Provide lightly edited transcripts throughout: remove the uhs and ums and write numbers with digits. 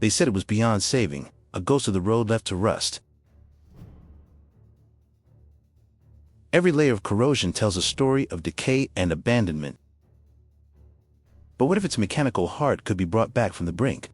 They said it was beyond saving, a ghost of the road left to rust. Every layer of corrosion tells a story of decay and abandonment. But what if its mechanical heart could be brought back from the brink?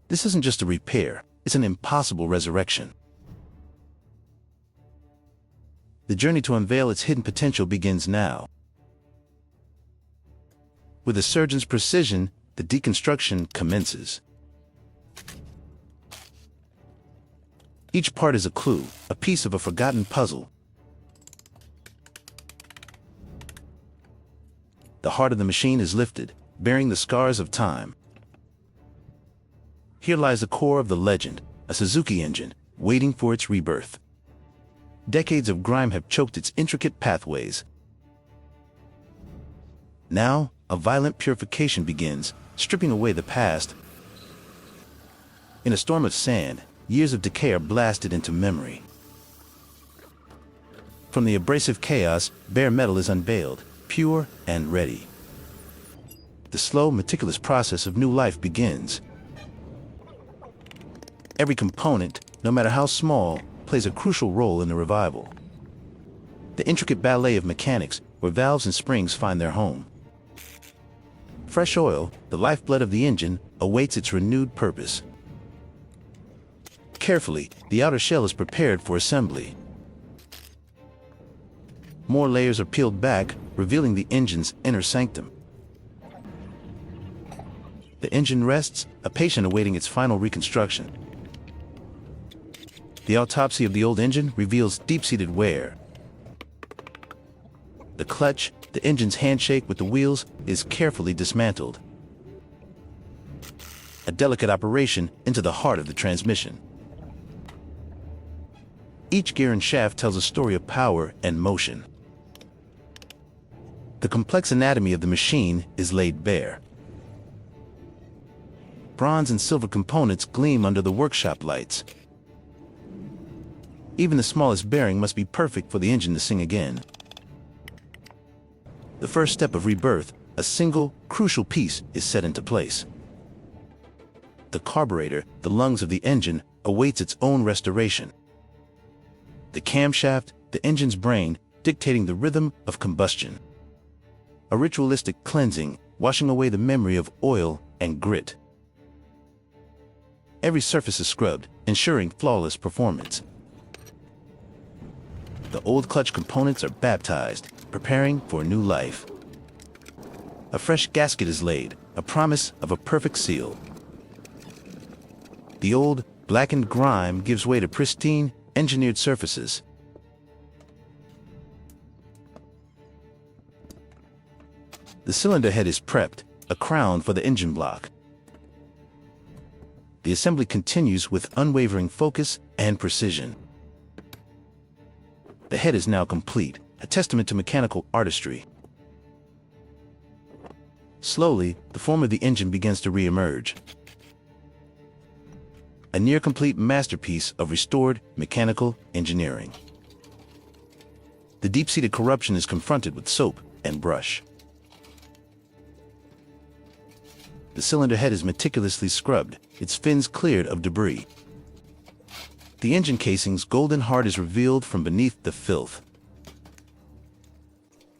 This isn't just a repair, it's an impossible resurrection. The journey to unveil its hidden potential begins now. With a surgeon's precision, the deconstruction commences. Each part is a clue, a piece of a forgotten puzzle. The heart of the machine is lifted, bearing the scars of time. Here lies the core of the legend, a Suzuki engine, waiting for its rebirth. Decades of grime have choked its intricate pathways. Now, a violent purification begins, stripping away the past. In a storm of sand, years of decay are blasted into memory. From the abrasive chaos, bare metal is unveiled, pure and ready. The slow, meticulous process of new life begins. Every component, no matter how small, plays a crucial role in the revival. The intricate ballet of mechanics, where valves and springs find their home. Fresh oil, the lifeblood of the engine, awaits its renewed purpose. Carefully, the outer shell is prepared for assembly. More layers are peeled back, revealing the engine's inner sanctum. The engine rests, a patient awaiting its final reconstruction. The autopsy of the old engine reveals deep-seated wear. The clutch, the engine's handshake with the wheels, is carefully dismantled. A delicate operation into the heart of the transmission. Each gear and shaft tells a story of power and motion. The complex anatomy of the machine is laid bare. Bronze and silver components gleam under the workshop lights. Even the smallest bearing must be perfect for the engine to sing again. The first step of rebirth, a single, crucial piece, is set into place. The carburetor, the lungs of the engine, awaits its own restoration. The camshaft, the engine's brain, dictating the rhythm of combustion. A ritualistic cleansing, washing away the memory of oil and grit. Every surface is scrubbed, ensuring flawless performance. The old clutch components are baptized, preparing for a new life. A fresh gasket is laid, a promise of a perfect seal. The old, blackened grime gives way to pristine, engineered surfaces. The cylinder head is prepped, a crown for the engine block. The assembly continues with unwavering focus and precision. The head is now complete, a testament to mechanical artistry. Slowly, the form of the engine begins to re-emerge. A near-complete masterpiece of restored mechanical engineering. The deep-seated corruption is confronted with soap and brush. The cylinder head is meticulously scrubbed, its fins cleared of debris. The engine casing's golden heart is revealed from beneath the filth.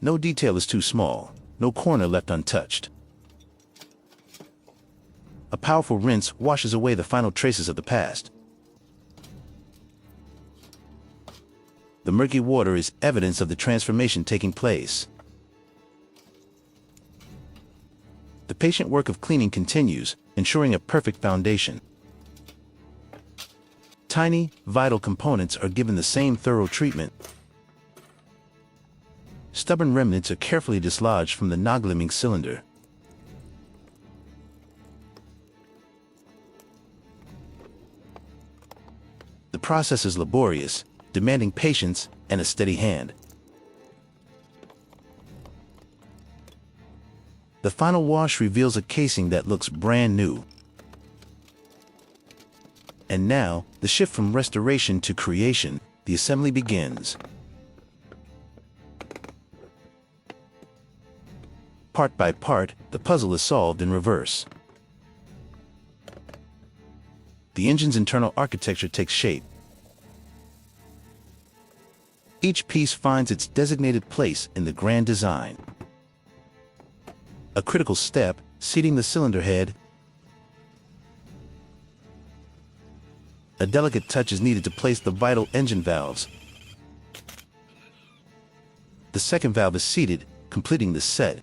No detail is too small, no corner left untouched. A powerful rinse washes away the final traces of the past. The murky water is evidence of the transformation taking place. The patient work of cleaning continues, ensuring a perfect foundation. Tiny, vital components are given the same thorough treatment. Stubborn remnants are carefully dislodged from the non-gleaming cylinder. The process is laborious, demanding patience and a steady hand. The final wash reveals a casing that looks brand new. And now, the shift from restoration to creation, the assembly begins. Part by part, the puzzle is solved in reverse. the engine's internal architecture takes shape. Each piece finds its designated place in the grand design. A critical step, seating the cylinder head. A delicate touch is needed to place the vital engine valves. The second valve is seated, completing the set.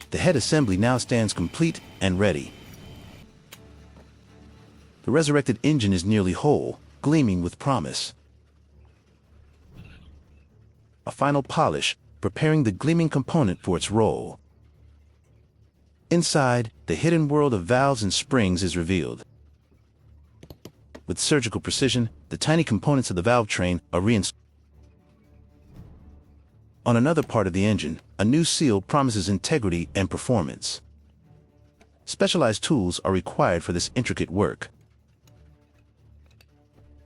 The head assembly now stands complete and ready. The resurrected engine is nearly whole, gleaming with promise. A final polish, preparing the gleaming component for its role. Inside, the hidden world of valves and springs is revealed. With surgical precision, the tiny components of the valve train are reinstalled. On another part of the engine, a new seal promises integrity and performance. Specialized tools are required for this intricate work.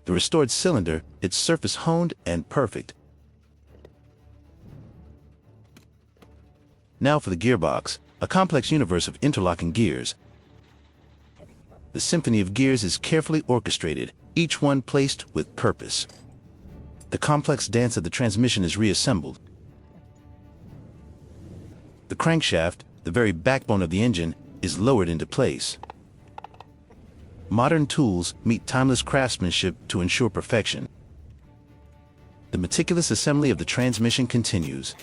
The restored cylinder, its surface honed and perfect. Now for the gearbox, a complex universe of interlocking gears. The symphony of gears is carefully orchestrated, each one placed with purpose. The complex dance of the transmission is reassembled. The crankshaft, the very backbone of the engine, is lowered into place. Modern tools meet timeless craftsmanship to ensure perfection. The meticulous assembly of the transmission continues.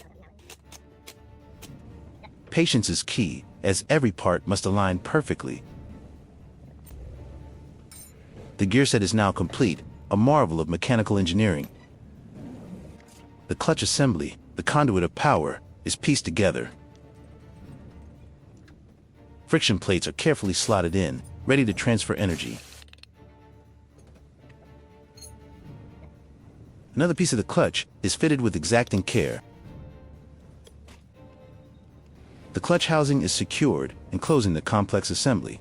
Patience is key, as every part must align perfectly. The gear set is now complete, a marvel of mechanical engineering. The clutch assembly, the conduit of power, is pieced together. Friction plates are carefully slotted in, ready to transfer energy. Another piece of the clutch is fitted with exacting care. The clutch housing is secured, enclosing the complex assembly.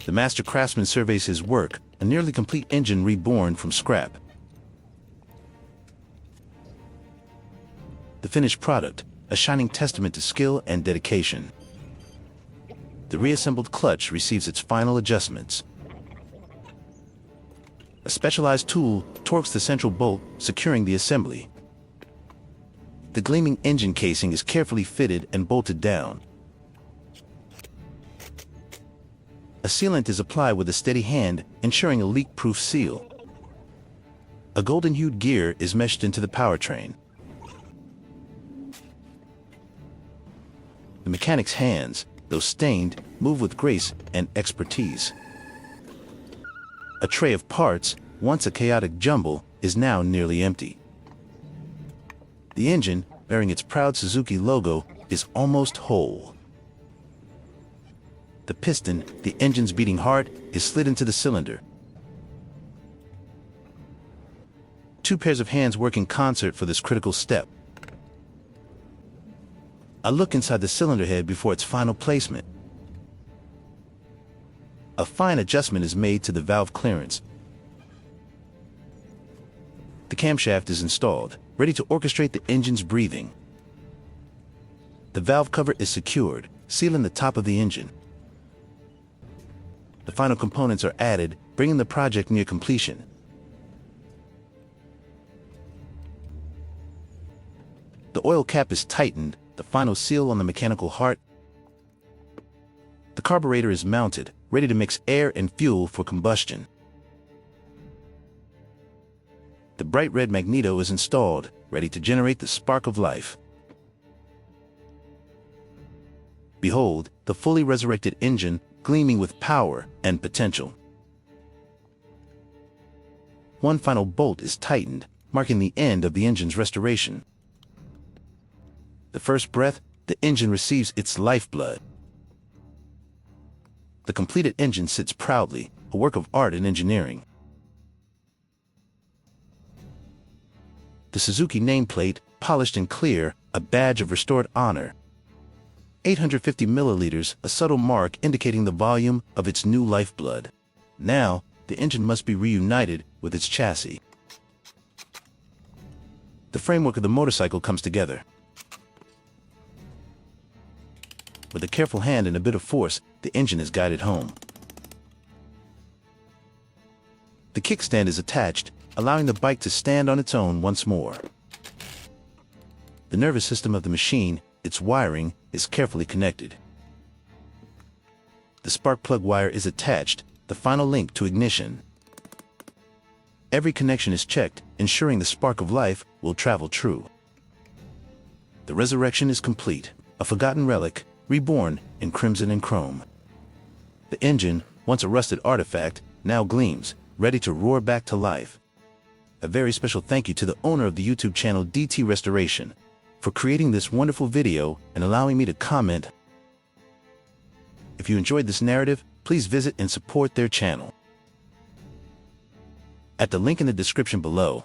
The master craftsman surveys his work, a nearly complete engine reborn from scrap. The finished product, a shining testament to skill and dedication. The reassembled clutch receives its final adjustments. A specialized tool torques the central bolt, securing the assembly. The gleaming engine casing is carefully fitted and bolted down. A sealant is applied with a steady hand, ensuring a leak-proof seal. A golden-hued gear is meshed into the powertrain. The mechanic's hands, though stained, move with grace and expertise. A tray of parts, once a chaotic jumble, is now nearly empty. The engine, bearing its proud Suzuki logo, is almost whole. The piston, the engine's beating heart, is slid into the cylinder. Two pairs of hands work in concert for this critical step. A look inside the cylinder head before its final placement. A fine adjustment is made to the valve clearance. The camshaft is installed, ready to orchestrate the engine's breathing. The valve cover is secured, sealing the top of the engine. The final components are added, bringing the project near completion. The oil cap is tightened, the final seal on the mechanical heart. The carburetor is mounted, ready to mix air and fuel for combustion. The bright red magneto is installed, ready to generate the spark of life. Behold, the fully resurrected engine, gleaming with power and potential. One final bolt is tightened, marking the end of the engine's restoration. The first breath, the engine receives its lifeblood. The completed engine sits proudly, a work of art and engineering. The Suzuki nameplate, polished and clear, a badge of restored honor. 850 milliliters, a subtle mark indicating the volume of its new lifeblood. Now, the engine must be reunited with its chassis. The framework of the motorcycle comes together. With a careful hand and a bit of force, the engine is guided home. The kickstand is attached, allowing the bike to stand on its own once more. The nervous system of the machine, its wiring, is carefully connected. The spark plug wire is attached, the final link to ignition. Every connection is checked, ensuring the spark of life will travel true. The resurrection is complete, a forgotten relic, reborn in crimson and chrome. The engine, once a rusted artifact, now gleams, ready to roar back to life. A very special thank you to the owner of the YouTube channel DT Restoration for creating this wonderful video and allowing me to comment. If you enjoyed this narrative, please visit and support their channel at the link in the description below.